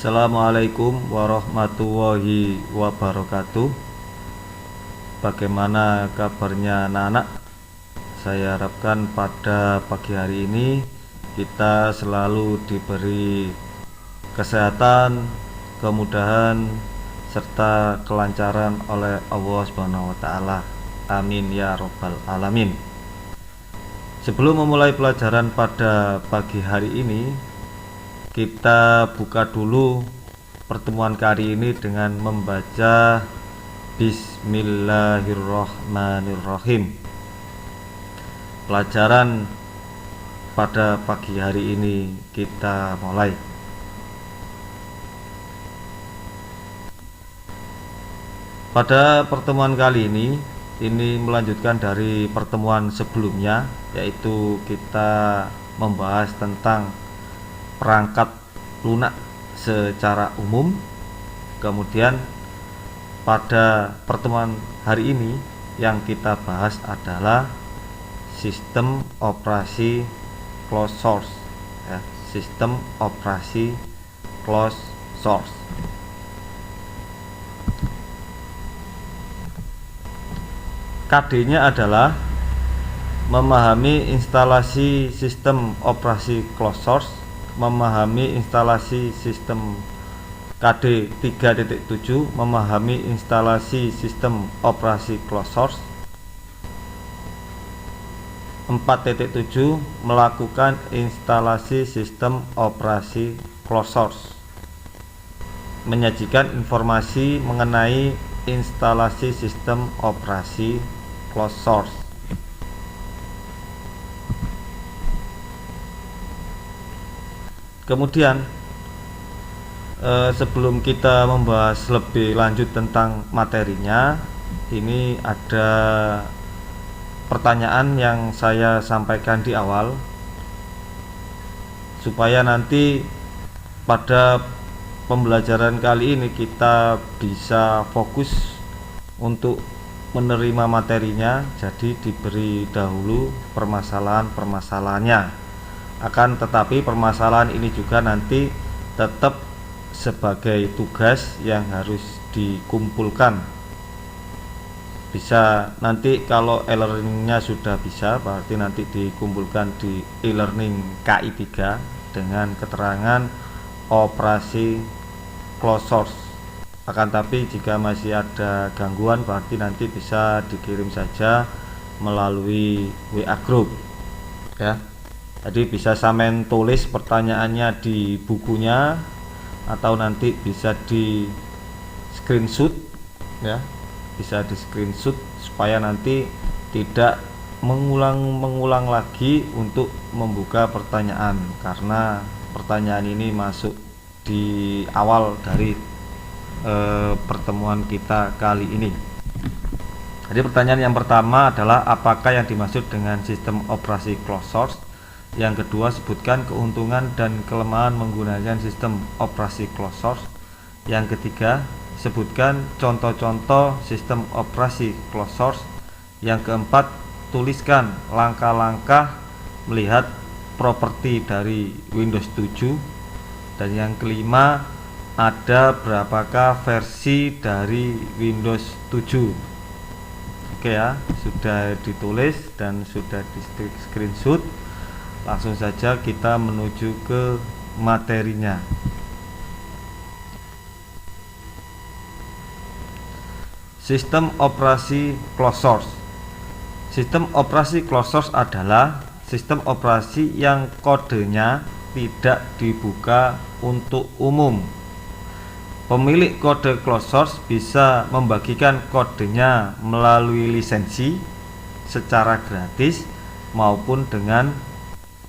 Assalamualaikum warahmatullahi wabarakatuh. Bagaimana kabarnya anak-anak? Saya harapkan pada pagi hari ini kita selalu diberi kesehatan, kemudahan, serta kelancaran oleh Allah Subhanahu wa Ta'ala. Amin ya Rabbal Alamin. Sebelum memulai pelajaran pada pagi hari ini, kita buka dulu pertemuan kali ini dengan membaca Bismillahirrahmanirrahim. Pelajaran pada pagi hari ini kita mulai. Pada pertemuan kali ini melanjutkan dari pertemuan sebelumnya, yaitu kita membahas tentang perangkat lunak secara umum. Kemudian pada pertemuan hari ini yang kita bahas adalah sistem operasi closed source, ya, sistem operasi closed source. KD-nya adalah memahami instalasi sistem operasi closed source, memahami instalasi sistem KD 3.7, memahami instalasi sistem operasi closed source. 4.7 melakukan instalasi sistem operasi closed source, menyajikan informasi mengenai instalasi sistem operasi closed source. Kemudian sebelum kita membahas lebih lanjut tentang materinya, ini ada pertanyaan yang saya sampaikan di awal, supaya nanti pada pembelajaran kali ini kita bisa fokus untuk menerima materinya. Jadi diberi dahulu permasalahan-permasalahannya. Akan tetapi permasalahan ini juga nanti tetap sebagai tugas yang harus dikumpulkan. Bisa nanti kalau e-learningnya sudah bisa, berarti nanti dikumpulkan di e-learning KI 3 dengan keterangan operasi closed source. Akan tapi jika masih ada gangguan, berarti nanti bisa dikirim saja melalui WA group, ya. Jadi bisa sampean tulis pertanyaannya di bukunya, atau nanti bisa di screenshot, ya, bisa di screenshot supaya nanti tidak mengulang lagi untuk membuka pertanyaan, karena pertanyaan ini masuk di awal dari pertemuan kita kali ini. Jadi pertanyaan yang pertama adalah apakah yang dimaksud dengan sistem operasi closed source? Yang kedua, sebutkan keuntungan dan kelemahan menggunakan sistem operasi closed source. Yang ketiga, sebutkan contoh-contoh sistem operasi closed source. Yang keempat, tuliskan langkah-langkah melihat properti dari Windows 7. Dan yang kelima, ada berapakah versi dari Windows 7. Oke ya, sudah ditulis dan sudah di screenshot. Langsung saja kita menuju ke materinya. Sistem operasi closed source. Sistem operasi closed source adalah sistem operasi yang kodenya tidak dibuka untuk umum. Pemilik kode closed source bisa membagikan kodenya melalui lisensi secara gratis maupun dengan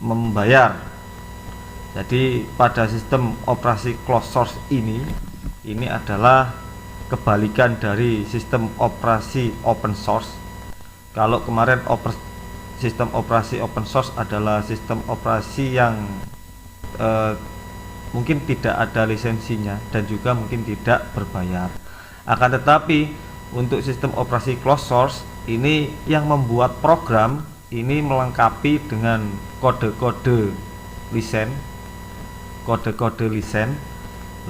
membayar. Jadi pada sistem operasi closed source ini adalah kebalikan dari sistem operasi open source. Kalau kemarin sistem operasi open source adalah sistem operasi yang mungkin tidak ada lisensinya dan juga mungkin tidak berbayar. Akan tetapi untuk sistem operasi closed source ini yang membuat program ini melengkapi dengan kode-kode lisen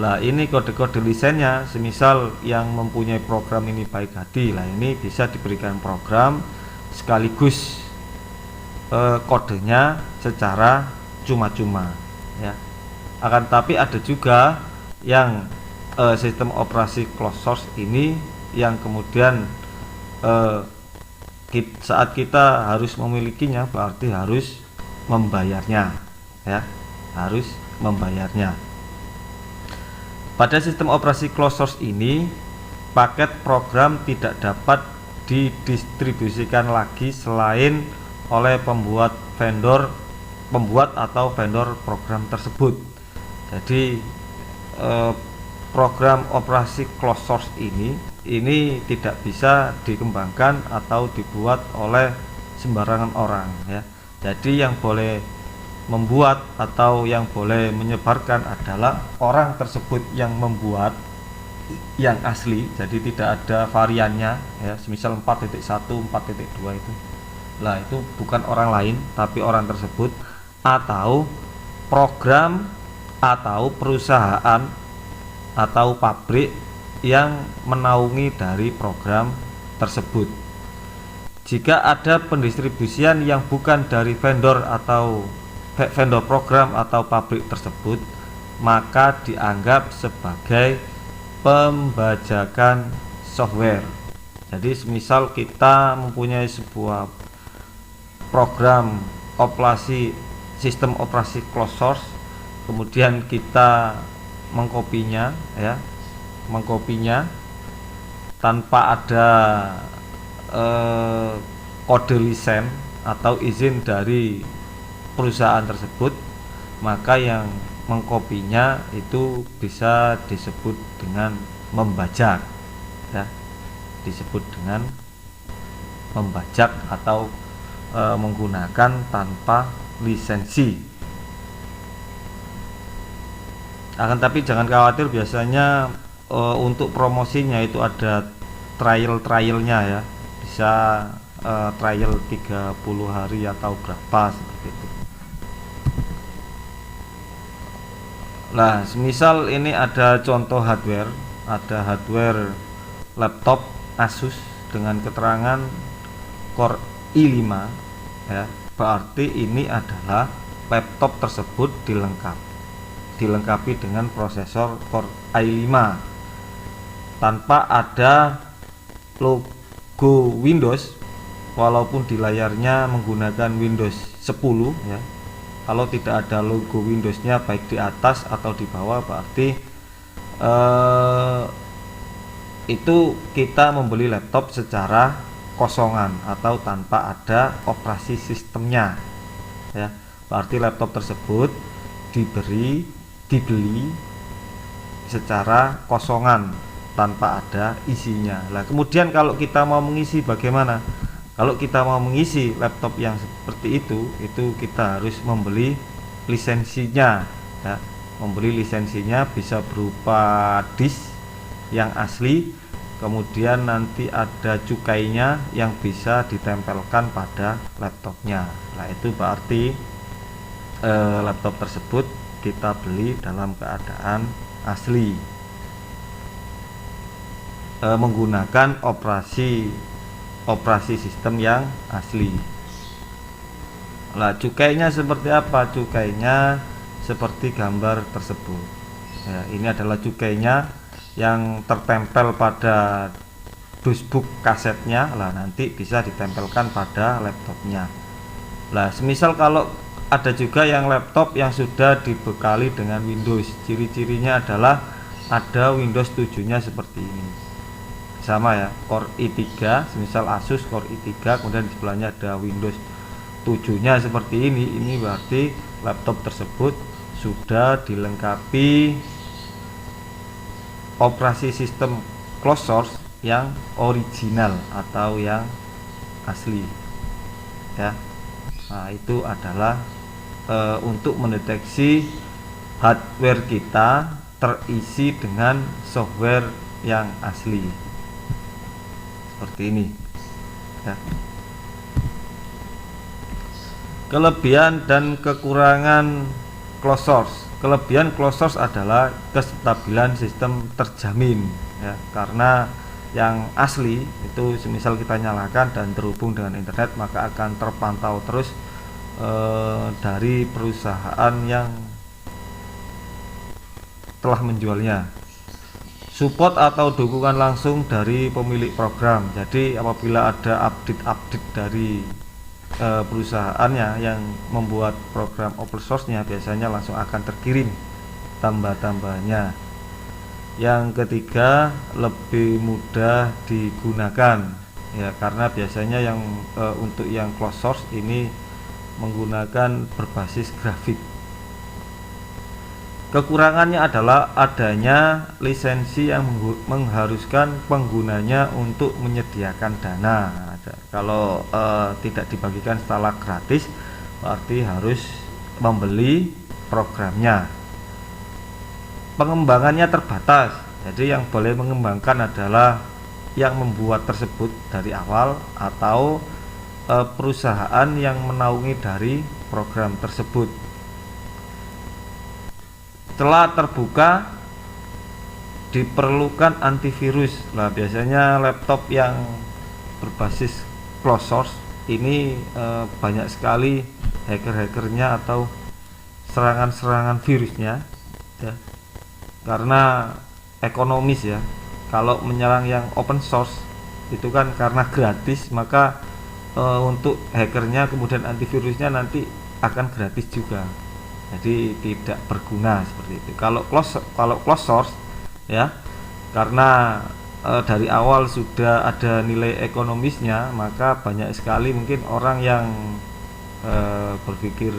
Lah ini kode-kode lisennya, semisal yang mempunyai program ini baik hati, lah ini bisa diberikan program sekaligus kodenya secara cuma-cuma ya. Akan tapi ada juga yang sistem operasi closed source ini yang kemudian saat kita harus memilikinya berarti harus membayarnya ya, harus membayarnya. Pada sistem operasi closed source ini, paket program tidak dapat didistribusikan lagi selain oleh pembuat atau vendor program tersebut. Jadi program operasi closed source ini tidak bisa dikembangkan atau dibuat oleh sembarangan orang ya. Jadi yang boleh membuat atau yang boleh menyebarkan adalah orang tersebut yang membuat yang asli, jadi tidak ada variannya ya, semisal 4.1, 4.2 itu. Lah itu bukan orang lain tapi orang tersebut, atau program atau perusahaan atau pabrik yang menaungi dari program tersebut. Jika ada pendistribusian yang bukan dari vendor program atau pabrik tersebut, maka dianggap sebagai pembajakan software. Jadi semisal kita mempunyai sebuah program sistem operasi closed source, kemudian kita mengkopinya tanpa ada kode lisen atau izin dari perusahaan tersebut, maka yang mengkopinya itu bisa disebut dengan membajak ya, disebut dengan membajak atau menggunakan tanpa lisensi. Akan tapi jangan khawatir, biasanya untuk promosinya itu ada trialnya ya, bisa trial 30 hari atau berapa seperti itu. Nah, semisal ini ada contoh hardware, ada hardware laptop Asus dengan keterangan Core i5 ya, berarti ini adalah laptop tersebut dilengkapi dengan prosesor Core i5 tanpa ada logo Windows, walaupun di layarnya menggunakan Windows 10 ya. Kalau tidak ada logo Windowsnya baik di atas atau di bawah, berarti itu kita membeli laptop secara kosongan atau tanpa ada operasi sistemnya ya. Berarti laptop tersebut dibeli secara kosongan tanpa ada isinya. Nah, kemudian kalau kita mau mengisi bagaimana? Kalau kita mau mengisi laptop yang seperti itu kita harus membeli lisensinya ya. Membeli lisensinya bisa berupa disk yang asli, kemudian nanti ada cukainya yang bisa ditempelkan pada laptopnya. Nah, itu berarti laptop tersebut kita beli dalam keadaan asli, menggunakan operasi sistem yang asli. Nah, cukainya seperti apa? Cukainya seperti gambar tersebut ya, ini adalah cukainya yang tertempel pada dashboard kasetnya. Lah, nanti bisa ditempelkan pada laptopnya. Lah, semisal kalau ada juga yang laptop yang sudah dibekali dengan Windows, ciri-cirinya adalah ada Windows 7 nya seperti ini, sama ya, Core i3, semisal Asus Core i3, kemudian di sebelahnya ada Windows 7 nya seperti ini berarti laptop tersebut sudah dilengkapi operasi sistem closed source yang original atau yang asli ya. Nah, itu adalah untuk mendeteksi hardware kita terisi dengan software yang asli seperti ini ya. Kelebihan dan kekurangan closed source. Kelebihan closed source adalah kestabilan sistem terjamin ya, karena yang asli itu semisal kita nyalakan dan terhubung dengan internet maka akan terpantau terus dari perusahaan yang telah menjualnya. Support atau dukungan langsung dari pemilik program. Jadi apabila ada update dari perusahaannya yang membuat program open source-nya, biasanya langsung akan terkirim tambah-tambahnya. Yang ketiga, lebih mudah digunakan ya, karena biasanya yang untuk yang closed source ini menggunakan berbasis grafik. Kekurangannya adalah adanya lisensi yang mengharuskan penggunanya untuk menyediakan dana. Kalau tidak dibagikan secara gratis, berarti harus membeli programnya. Pengembangannya terbatas, jadi yang boleh mengembangkan adalah yang membuat tersebut dari awal atau perusahaan yang menaungi dari program tersebut. Setelah terbuka, diperlukan antivirus. Nah, biasanya laptop yang berbasis closed source ini banyak sekali hacker-hackernya atau serangan-serangan virusnya ya, karena ekonomis ya. Kalau menyerang yang open source itu kan karena gratis, maka untuk hackernya kemudian antivirusnya nanti akan gratis juga, jadi tidak berguna seperti itu. Kalau closed source ya, karena dari awal sudah ada nilai ekonomisnya, maka banyak sekali mungkin orang yang berpikir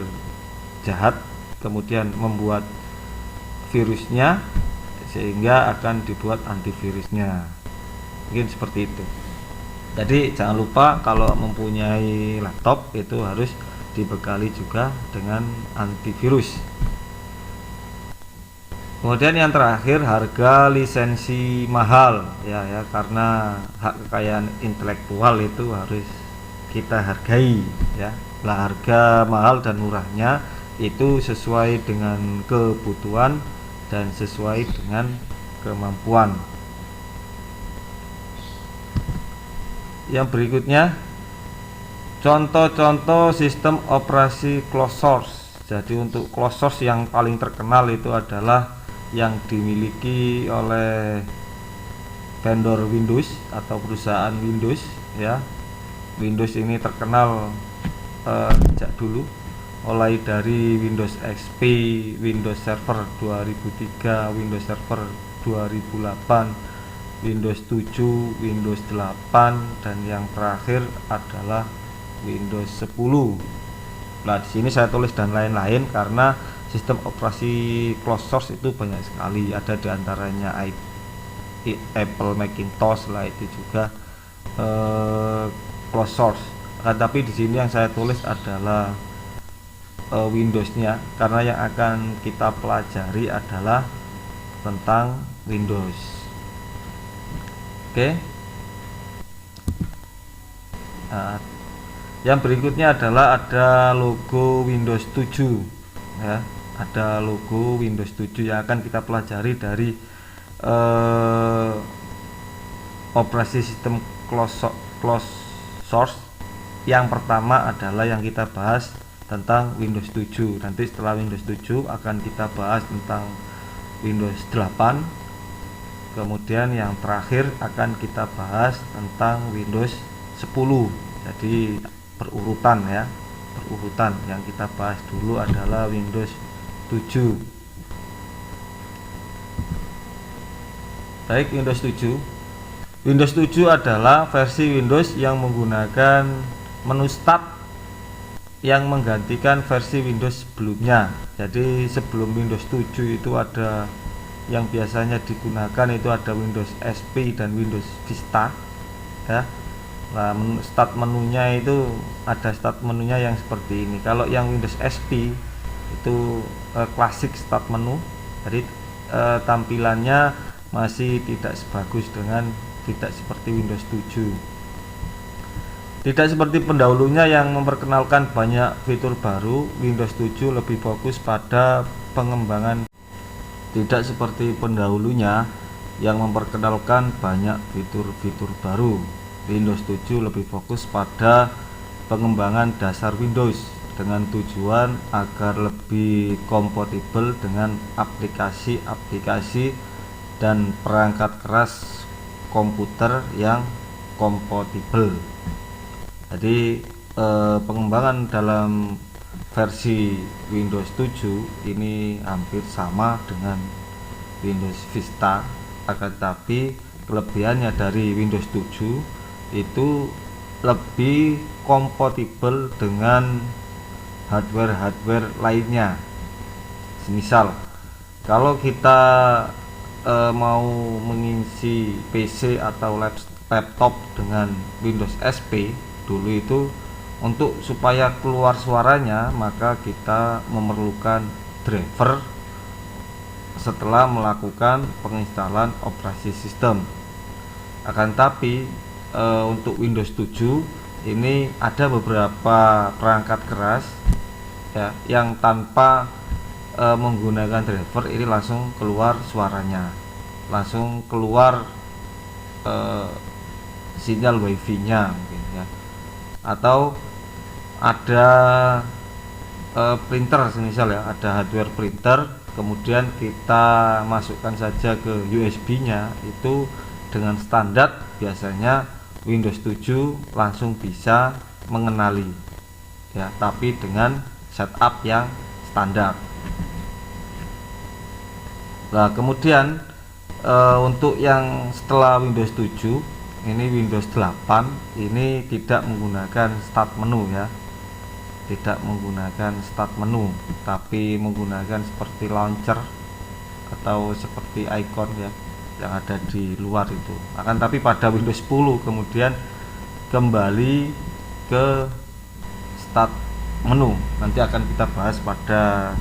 jahat kemudian membuat virusnya sehingga akan dibuat antivirusnya, mungkin seperti itu. Jadi jangan lupa kalau mempunyai laptop itu harus dibekali juga dengan antivirus. Kemudian yang terakhir, harga lisensi mahal ya, karena hak kekayaan intelektual itu harus kita hargai ya. Lah, harga mahal dan murahnya itu sesuai dengan kebutuhan dan sesuai dengan kemampuan. Yang berikutnya, contoh-contoh sistem operasi closed source. Jadi untuk closed source yang paling terkenal itu adalah yang dimiliki oleh vendor Windows atau perusahaan Windows ya. Windows ini terkenal sejak dulu, mulai dari Windows XP, Windows Server 2003, Windows Server 2008, Windows 7, Windows 8, dan yang terakhir adalah Windows 10. Nah, di sini saya tulis dan lain-lain karena sistem operasi closed source itu banyak sekali, ada diantaranya Apple Macintosh lah, itu juga closed source. Tapi di sini yang saya tulis adalah Windowsnya, karena yang akan kita pelajari adalah tentang Windows. Oke. Nah, yang berikutnya adalah ada logo Windows 7 ya. Ada logo Windows 7 yang akan kita pelajari dari operasi sistem closed source. Yang pertama adalah yang kita bahas tentang Windows 7. Nanti setelah Windows 7 akan kita bahas tentang Windows 8. Kemudian yang terakhir akan kita bahas tentang Windows 10. Jadi berurutan ya, berurutan. Yang kita bahas dulu adalah Windows 7. Baik, Windows 7. Windows 7 adalah versi Windows yang menggunakan menu Start yang menggantikan versi Windows sebelumnya. Jadi sebelum Windows 7 itu ada yang biasanya digunakan itu ada Windows XP dan Windows Vista ya. Nah, start menunya itu ada start menunya yang seperti ini. Kalau yang Windows XP itu klasik start menu, jadi tampilannya masih tidak sebagus dengan, tidak seperti Windows 7. Tidak seperti pendahulunya yang memperkenalkan banyak fitur baru, Windows 7 lebih fokus pada pengembangan. Tidak seperti pendahulunya yang memperkenalkan banyak fitur-fitur baru, Windows 7 lebih fokus pada pengembangan dasar Windows dengan tujuan agar lebih kompatibel dengan aplikasi-aplikasi dan perangkat keras komputer yang kompatibel. Jadi pengembangan dalam versi Windows 7 ini hampir sama dengan Windows Vista, akan tetapi kelebihannya dari Windows 7 itu lebih kompatibel dengan hardware-hardware lainnya. Semisal kalau kita mau mengisi PC atau laptop dengan Windows XP dulu itu, untuk supaya keluar suaranya maka kita memerlukan driver setelah melakukan penginstalan operasi sistem. Akan tapi untuk Windows 7 ini ada beberapa perangkat keras ya yang tanpa menggunakan driver ini langsung keluar suaranya, langsung keluar sinyal wifi-nya mungkin ya, atau ada printer semisal ya, ada hardware printer, kemudian kita masukkan saja ke USB-nya, itu dengan standar biasanya Windows 7 langsung bisa mengenali ya, tapi dengan setup yang standar. Nah, kemudian untuk yang setelah Windows 7 ini, Windows 8 ini tidak menggunakan start menu ya, tidak menggunakan start menu, tapi menggunakan seperti launcher atau seperti icon ya yang ada di luar itu. Akan tapi pada Windows 10 kemudian kembali ke start menu. Nanti akan kita bahas pada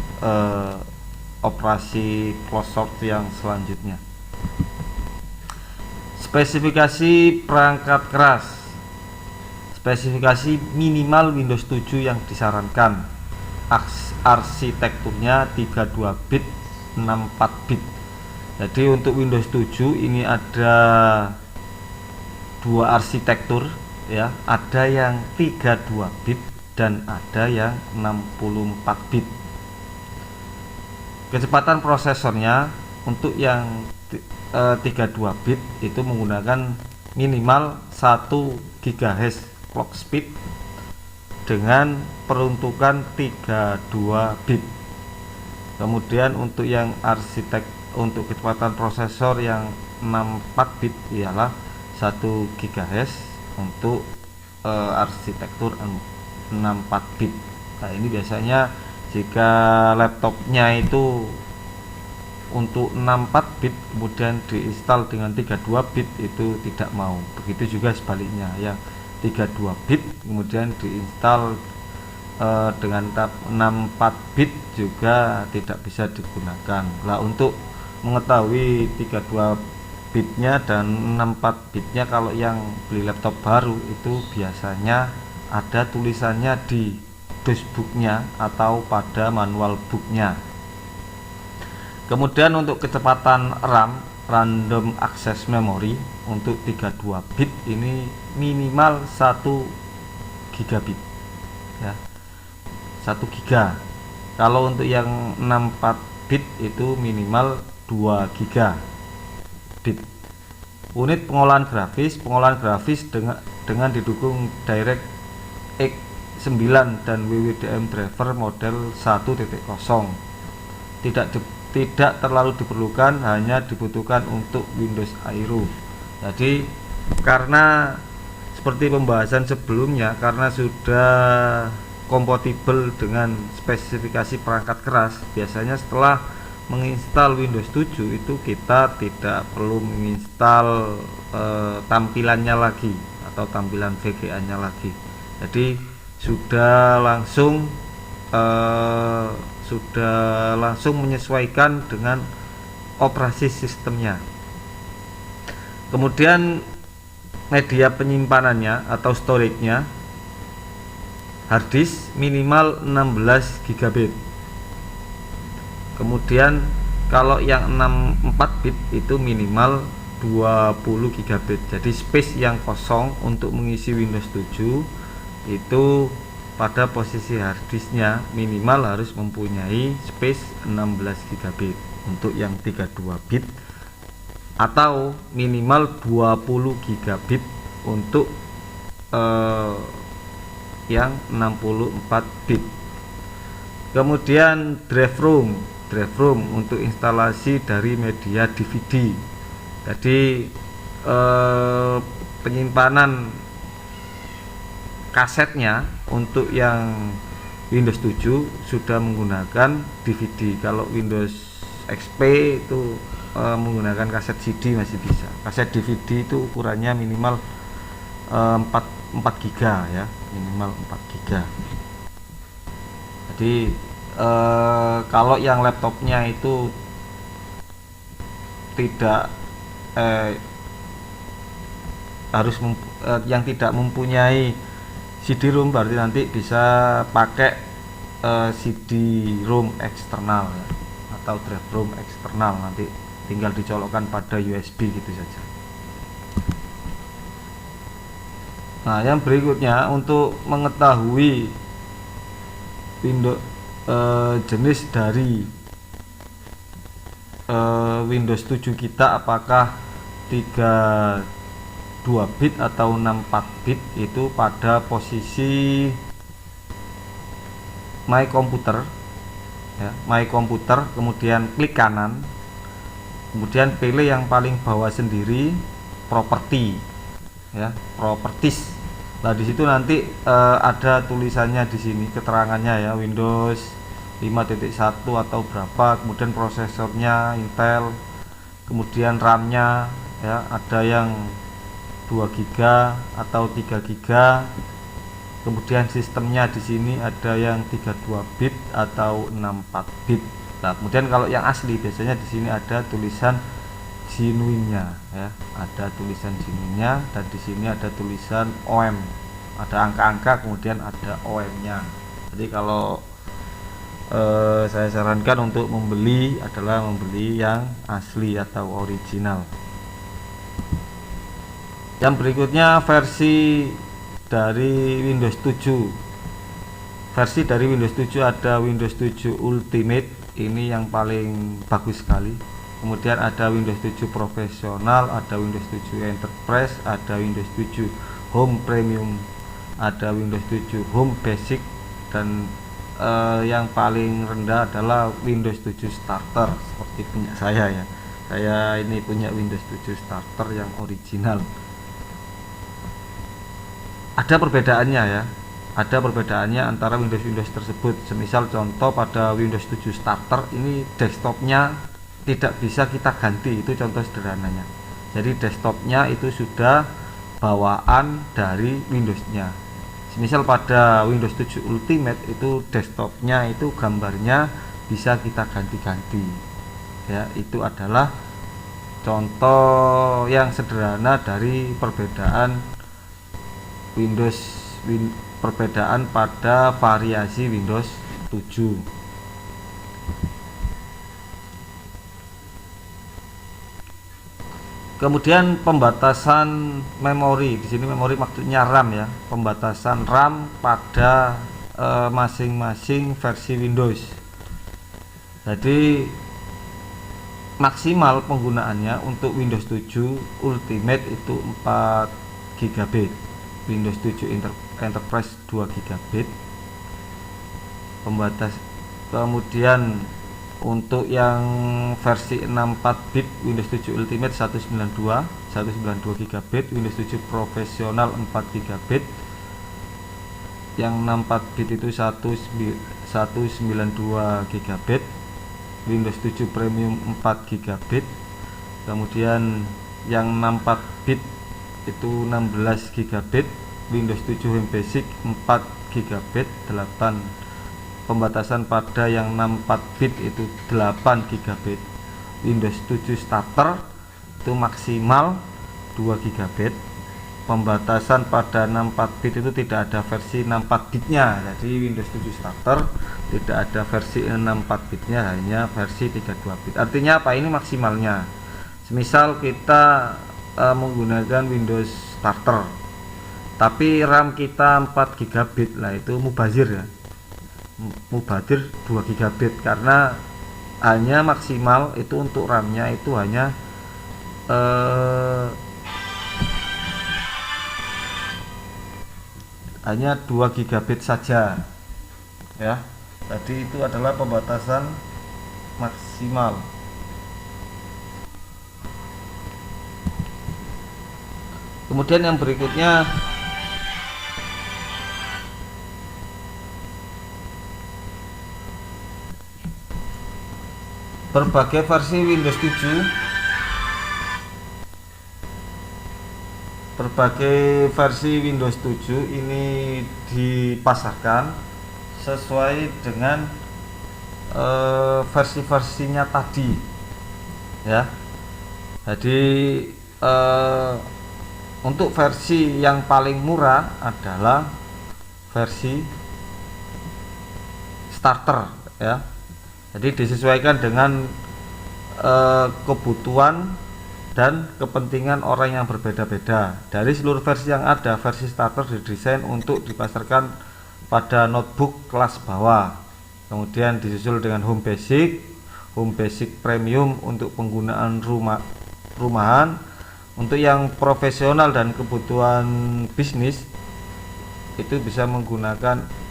operasi close source yang selanjutnya. Spesifikasi perangkat keras. Spesifikasi minimal Windows 7 yang disarankan. Arsitekturnya 32 bit, 64 bit. Jadi untuk Windows 7 ini ada dua arsitektur ya, ada yang 32 bit dan ada yang 64 bit. Kecepatan prosesornya untuk yang 32 bit itu menggunakan minimal 1 GHz clock speed dengan peruntukan 32 bit. Kemudian untuk yang untuk kecepatan prosesor yang 64 bit ialah 1 GHz untuk arsitektur 64 bit. Nah, ini biasanya jika laptopnya itu untuk 64 bit kemudian diinstal dengan 32 bit itu tidak mau. Begitu juga sebaliknya, yang 32 bit kemudian diinstal dengan 64 bit juga tidak bisa digunakan. Nah, untuk mengetahui 32 bitnya dan 64 bitnya, kalau yang beli laptop baru itu biasanya ada tulisannya di dashboardnya atau pada manual booknya. Kemudian untuk kecepatan RAM, random access memory, untuk 32 bit ini minimal 1 gigabit ya, 1 giga. Kalau untuk yang 64 bit itu minimal 2 gigabit. Unit pengolahan grafis dengan didukung DirectX 9 dan WWDM driver model 1.0. Tidak terlalu diperlukan, hanya dibutuhkan untuk Windows Aero. Jadi karena seperti pembahasan sebelumnya, karena sudah kompatibel dengan spesifikasi perangkat keras, biasanya setelah menginstal Windows 7 itu kita tidak perlu menginstal tampilannya lagi atau tampilan VGA nya lagi. Jadi sudah langsung menyesuaikan dengan operasi sistemnya. Kemudian media penyimpanannya atau storage-nya harddisk minimal 16 GB. Kemudian kalau yang 64 bit itu minimal 20 GB. Jadi space yang kosong untuk mengisi Windows 7 itu pada posisi harddisknya minimal harus mempunyai space 16 GB untuk yang 32 bit, atau minimal 20 GB untuk yang 64 bit. Kemudian drive room untuk instalasi dari media DVD. Jadi penyimpanan kasetnya untuk yang Windows 7 sudah menggunakan DVD. Kalau Windows XP itu menggunakan kaset CD masih bisa. Kaset DVD itu ukurannya minimal 4 GB ya, minimal 4 GB. Jadi kalau yang laptopnya itu tidak harus yang tidak mempunyai CD-ROM, berarti nanti bisa pakai CD-ROM eksternal ya, atau drive ROM eksternal, nanti tinggal dicolokkan pada USB gitu saja. Nah, yang berikutnya untuk mengetahui Windows jenis dari Windows 7 kita apakah 32 bit atau 64 bit, itu pada posisi My Computer ya, My Computer, kemudian klik kanan, kemudian pilih yang paling bawah sendiri, properti ya, properties. Nah, di situ nanti ada tulisannya di sini, keterangannya ya, Windows 5.1 atau berapa, kemudian prosesornya Intel, kemudian RAM-nya ya, ada yang 2 GB atau 3 GB. Kemudian sistemnya di sini ada yang 32 bit atau 64 bit. Nah, kemudian kalau yang asli biasanya di sini ada tulisan genuine-nya ya, ada tulisan genuine-nya, dan di sini ada tulisan OM, ada angka-angka, kemudian ada OM-nya. Jadi kalau saya sarankan untuk membeli adalah membeli yang asli atau original. Yang berikutnya versi dari Windows 7. Versi dari Windows 7 ada Windows 7 Ultimate, ini yang paling bagus sekali. Kemudian ada Windows 7 Profesional, ada Windows 7 Enterprise, ada Windows 7 Home Premium, ada Windows 7 Home Basic, dan yang paling rendah adalah Windows 7 Starter seperti punya saya ya. Saya ini punya Windows 7 Starter yang original. Ada perbedaannya ya, ada perbedaannya antara Windows tersebut. Semisal contoh pada Windows 7 Starter ini desktopnya tidak bisa kita ganti, itu contoh sederhananya. Jadi desktopnya itu sudah bawaan dari Windowsnya. Misal pada Windows 7 Ultimate itu desktopnya itu gambarnya bisa kita ganti-ganti ya. Itu adalah contoh yang sederhana dari perbedaan perbedaan pada variasi Windows 7. Kemudian pembatasan memori, di sini memori maksudnya RAM ya, pembatasan RAM pada masing-masing versi Windows. Jadi maksimal penggunaannya untuk Windows 7 Ultimate itu 4 GB, Windows 7 Enterprise 2 GB pembatas. Kemudian untuk yang versi 64 bit Windows 7 Ultimate 192 GB, Windows 7 Profesional 4 GB, yang 64 bit itu 192 GB, Windows 7 Premium 4 GB, kemudian yang 64 bit itu 16 GB, Windows 7 Home Basic 4 GB, 8. Pembatasan pada yang 64 bit itu 8 GB. Windows 7 Starter itu maksimal 2 GB. pembatasan pada 64 bit itu tidak ada versi 64 bitnya. Jadi Windows 7 Starter tidak ada versi 64 bitnya, hanya versi 32 bit. Artinya apa? Ini maksimalnya. Semisal kita menggunakan Windows Starter tapi RAM kita 4 GB, lah itu mubazir ya, mubadir 2 GB, karena hanya maksimal itu untuk RAM-nya itu hanya hanya 2 GB saja ya. Jadi itu adalah pembatasan maksimal. Kemudian yang berikutnya berbagai versi Windows 7, berbagai versi Windows 7 ini dipasarkan sesuai dengan versi-versinya tadi ya. Jadi untuk versi yang paling murah adalah versi starter ya. Jadi disesuaikan dengan kebutuhan dan kepentingan orang yang berbeda-beda. Dari seluruh versi yang ada, versi starter didesain untuk dipasarkan pada notebook kelas bawah. Kemudian disusul dengan Home Basic Premium untuk penggunaan rumahan. Untuk yang profesional dan kebutuhan bisnis itu bisa menggunakan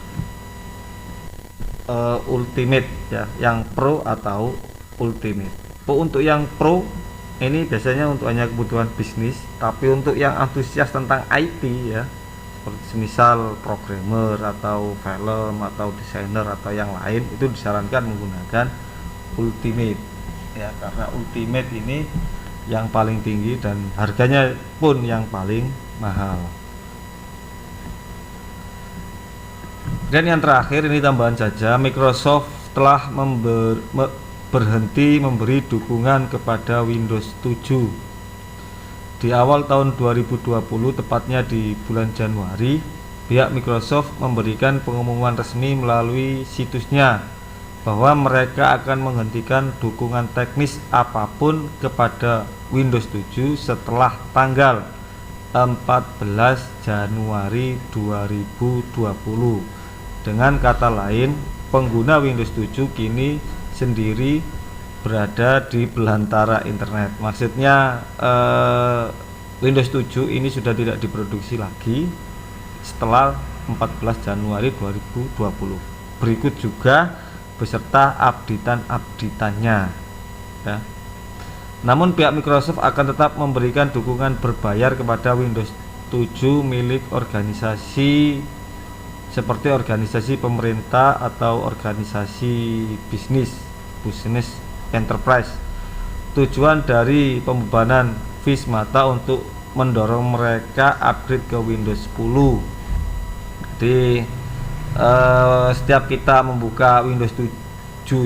Ultimate ya, yang Pro atau Ultimate. Untuk yang Pro ini biasanya untuk hanya kebutuhan bisnis, tapi untuk yang antusias tentang IT ya, seperti semisal programmer atau film atau desainer atau yang lain, itu disarankan menggunakan Ultimate ya, karena Ultimate ini yang paling tinggi dan harganya pun yang paling mahal. Dan yang terakhir ini tambahan saja, Microsoft telah berhenti memberi dukungan kepada Windows 7 di awal tahun 2020, tepatnya di bulan Januari. Pihak Microsoft memberikan pengumuman resmi melalui situsnya bahwa mereka akan menghentikan dukungan teknis apapun kepada Windows 7 setelah tanggal 14 Januari 2020. Dengan kata lain, pengguna Windows 7 kini sendiri berada di belantara internet. Maksudnya Windows 7 ini sudah tidak diproduksi lagi setelah 14 Januari 2020. Berikut juga beserta updatean-updateannya ya. Namun pihak Microsoft akan tetap memberikan dukungan berbayar kepada Windows 7 milik organisasi seperti organisasi pemerintah atau organisasi business enterprise. Tujuan dari pembebanan fee semata untuk mendorong mereka upgrade ke Windows 10. Jadi setiap kita membuka Windows 7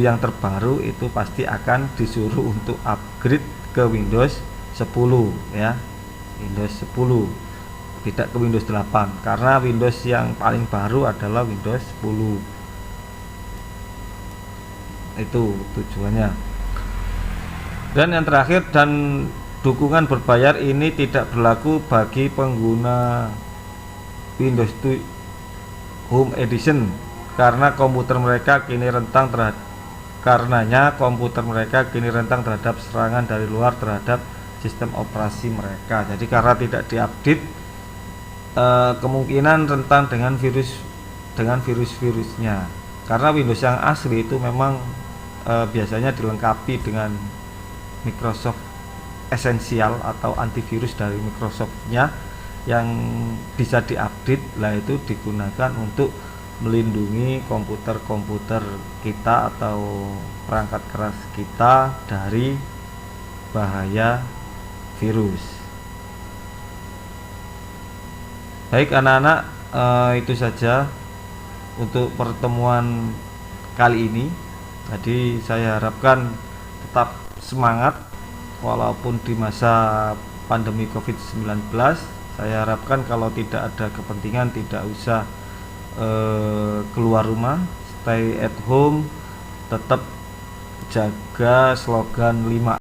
yang terbaru itu pasti akan disuruh untuk upgrade ke Windows 10 ya, Windows 10, tidak ke Windows 8, karena Windows yang paling baru adalah Windows 10. Itu tujuannya. Dan yang terakhir, dan dukungan berbayar ini tidak berlaku bagi pengguna Windows 7 Home Edition karena komputer mereka kini rentang terhadap serangan dari luar terhadap sistem operasi mereka. Jadi karena tidak diupdate, kemungkinan rentan dengan virus-virusnya. Karena Windows yang asli itu memang biasanya dilengkapi dengan Microsoft Essential atau antivirus dari Microsoftnya yang bisa diupdate, lah itu digunakan untuk melindungi komputer-komputer kita atau perangkat keras kita dari bahaya virus. Baik anak-anak, itu saja untuk pertemuan kali ini. Jadi saya harapkan tetap semangat walaupun di masa pandemi COVID-19, Saya harapkan kalau tidak ada kepentingan tidak usah keluar rumah, stay at home, tetap jaga slogan 5